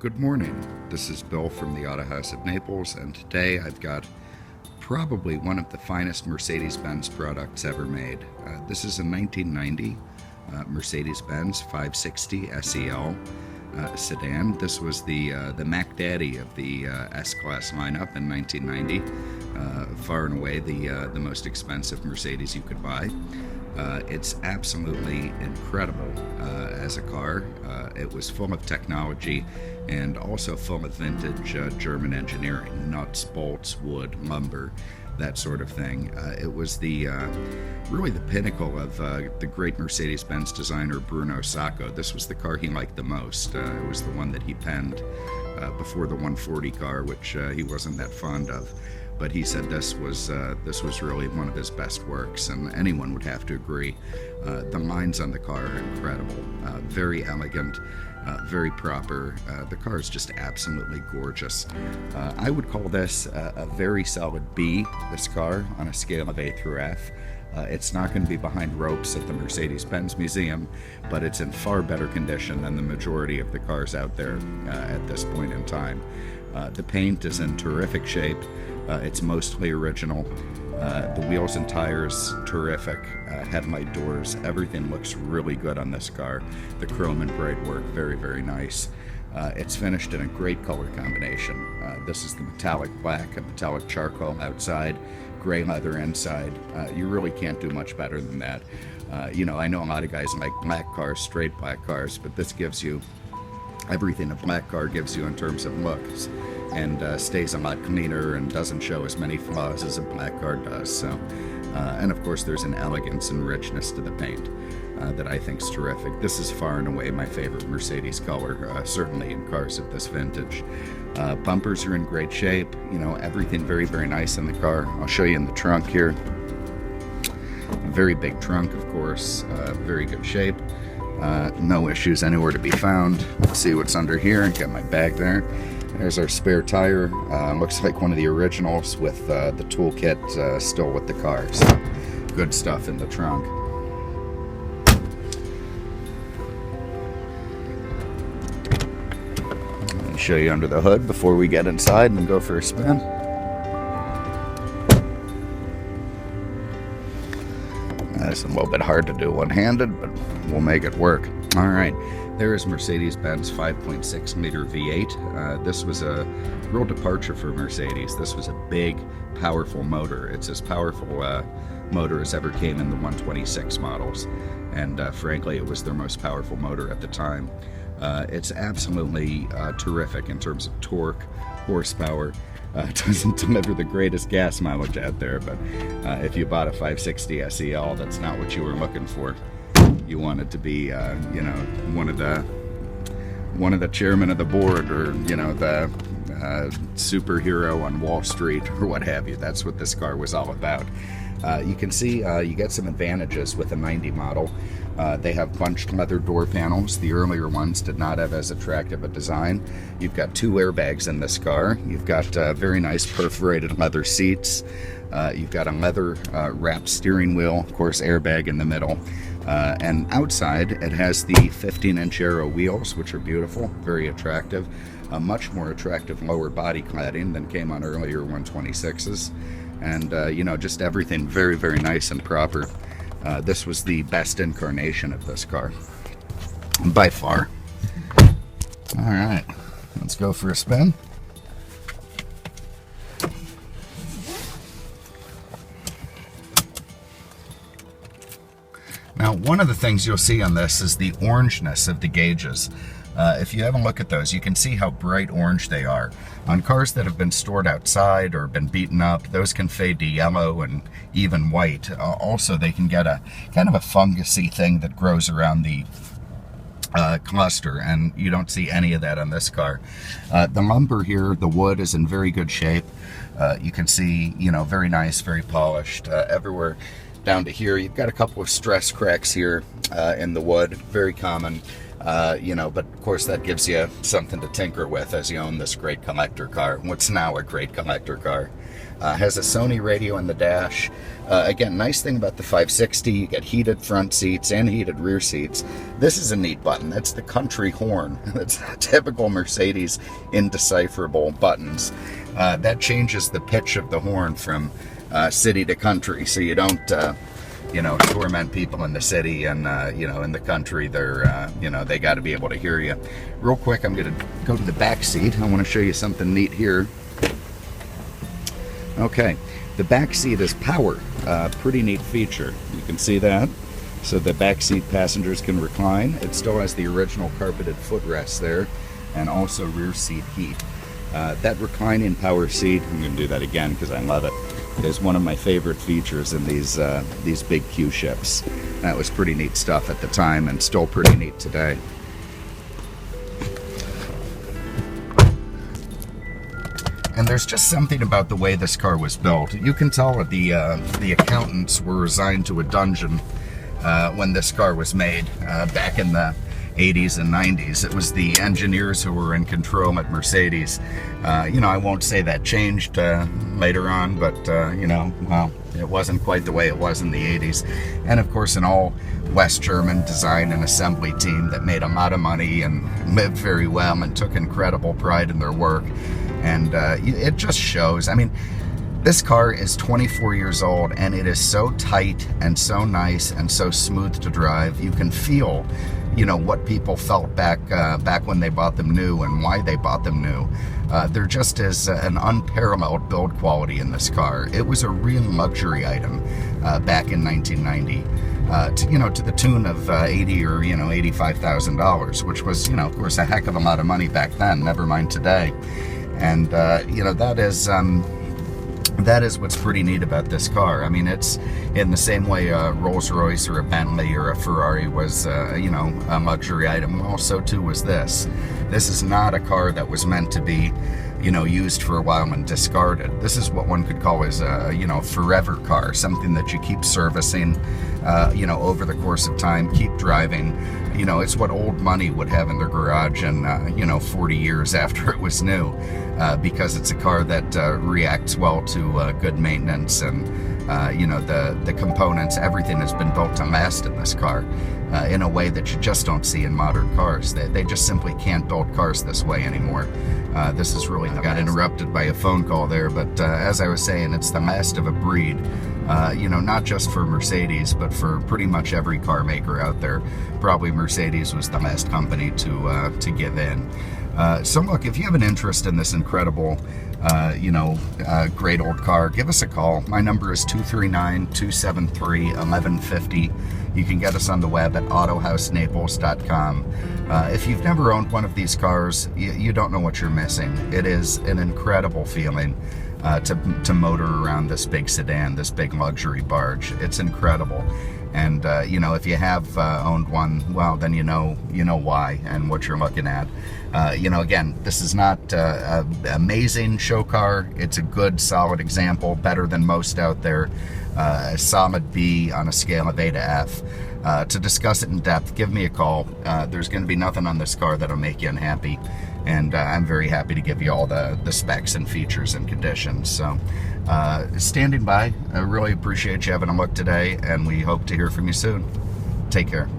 Good morning. This is Bill from the Autohaus of Naples, and today I've got probably one of the finest Mercedes-Benz products ever made. This is a 1990 Mercedes-Benz 560 SEL sedan. This was the Mac Daddy of the S-Class lineup in 1990. Far and away the most expensive Mercedes you could buy. It's absolutely incredible as a car. It was full of technology and also full of vintage German engineering, nuts, bolts, wood, lumber, that sort of thing. It was really the pinnacle of the great Mercedes-Benz designer Bruno Sacco. This was the car he liked the most. It was the one that he penned before the 140 car, which he wasn't that fond of. But he said this was really one of his best works, and anyone would have to agree. The lines on the car are incredible, very elegant, very proper. The car is just absolutely gorgeous. I would call this a very solid B, this car, on a scale of A through F. It's not going to be behind ropes at the Mercedes-Benz Museum, but it's in far better condition than the majority of the cars out there at this point in time. The paint is in terrific shape. It's mostly original. The wheels and tires, terrific. Headlight doors, everything looks really good on this car. The chrome and bright work, very, very nice. It's finished in a great color combination. This is the metallic black, a metallic charcoal outside, gray leather inside. You really can't do much better than that. I know a lot of guys like black cars, straight black cars, but this gives you everything a black car gives you in terms of looks, and stays a lot cleaner and doesn't show as many flaws as a black car does. So, and of course there's an elegance and richness to the paint that I think is terrific. This is far and away my favorite Mercedes color, certainly in cars of this vintage. Bumpers are in great shape, everything very, very nice in the car. I'll show you in the trunk here. A very big trunk, of course, very good shape. No issues anywhere to be found. Let's see what's under here. Got my bag there. There's our spare tire. Looks like one of the originals with the toolkit still with the car. So good stuff in the trunk. Let me show you under the hood before we get inside and go for a spin. That's a little bit hard to do one-handed, but we'll make it work. All right, there is Mercedes-Benz 5.6 liter V8. This was a real departure for Mercedes. This was a big, powerful motor. It's as powerful a motor as ever came in the 126 models, and frankly, it was their most powerful motor at the time. It's absolutely terrific in terms of torque, horsepower. It doesn't deliver the greatest gas mileage out there, but if you bought a 560 SEL, that's not what you were looking for. You wanted to be, one of the chairmen of the board, or the superhero on Wall Street, or what have you. That's what this car was all about. You can see you get some advantages with a 90 model. They have bunched leather door panels. The earlier ones did not have as attractive a design. You've got 2 airbags in this car. You've got very nice perforated leather seats. You've got a leather wrapped steering wheel, of course airbag in the middle. And outside it has the 15-inch aero wheels, which are beautiful, very attractive. A much more attractive lower body cladding than came on earlier 126s. And just everything very, very nice and proper. This was the best incarnation of this car, by far. All right, let's go for a spin. Now, one of the things you'll see on this is the orangeness of the gauges. If you have a look at those, you can see how bright orange they are. On cars that have been stored outside or been beaten up, those can fade to yellow and even white. Also, they can get a kind of a fungusy thing that grows around the cluster, and you don't see any of that on this car. The lumber here, the wood is in very good shape. You can see, very nice, very polished everywhere. Down to here, you've got a couple of stress cracks here in the wood, very common. But of course that gives you something to tinker with as you own this great collector car. What's now a great collector car. Has a Sony radio in the dash. Again, nice thing about the 560, you get heated front seats and heated rear seats. This is a neat button. That's the country horn. That's typical Mercedes indecipherable buttons. That changes the pitch of the horn from city to country, so you don't torment people in the city, and in the country, they're they got to be able to hear you. Real quick, I'm going to go to the back seat. I want to show you something neat here. Okay, the back seat is power. Pretty neat feature. You can see that. So the back seat passengers can recline. It still has the original carpeted footrest there, and also rear seat heat. That reclining power seat, I'm going to do that again because I love it, is one of my favorite features in these big Q ships. That was pretty neat stuff at the time, and still pretty neat today. And there's just something about the way this car was built. You can tell that the accountants were resigned to a dungeon when this car was made back in the 80s and 90s. It was the engineers who were in control at Mercedes. I won't say that changed later on, but well, it wasn't quite the way it was in the 80s. And of course, an all West German design and assembly team that made a lot of money and lived very well and took incredible pride in their work. And it just shows. I mean, this car is 24 years old, and it is so tight and so nice and so smooth to drive. You can feel, what people felt back when they bought them new and why they bought them new. There just is an unparalleled build quality in this car. It was a real luxury item back in 1990. To the tune of $80,000 or $85,000, which was of course a heck of a lot of money back then. Never mind today. And that is what's pretty neat about this car. I mean, it's in the same way a Rolls-Royce or a Bentley or a Ferrari was, a luxury item. Well, so too was this. This is not a car that was meant to be, used for a while and discarded. This is what one could call as a, forever car, something that you keep servicing, over the course of time, keep driving. It's what old money would have in their garage and, 40 years after it was new, because it's a car that reacts well to good maintenance, and, the components, everything has been built to last in this car in a way that you just don't see in modern cars. They just simply can't build cars this way anymore. This is really, got interrupted by a phone call there, but as I was saying, it's the last of a breed. Not just for Mercedes, but for pretty much every car maker out there. Probably Mercedes was the last company to give in. So look, if you have an interest in this incredible, great old car, give us a call. My number is 239-273-1150. You can get us on the web at autohausnaples.com. If you've never owned one of these cars, you don't know what you're missing. It is an incredible feeling to motor around this big sedan, this big luxury barge. It's incredible. And if you have owned one, well, then you know why and what you're looking at. Again, this is not an amazing show car. It's a good, solid example, better than most out there. A solid B on a scale of A to F. To discuss it in depth, give me a call. There's going to be nothing on this car that'll make you unhappy. And I'm very happy to give you all the specs and features and conditions. So standing by, I really appreciate you having a look today, and we hope to hear from you soon. Take care.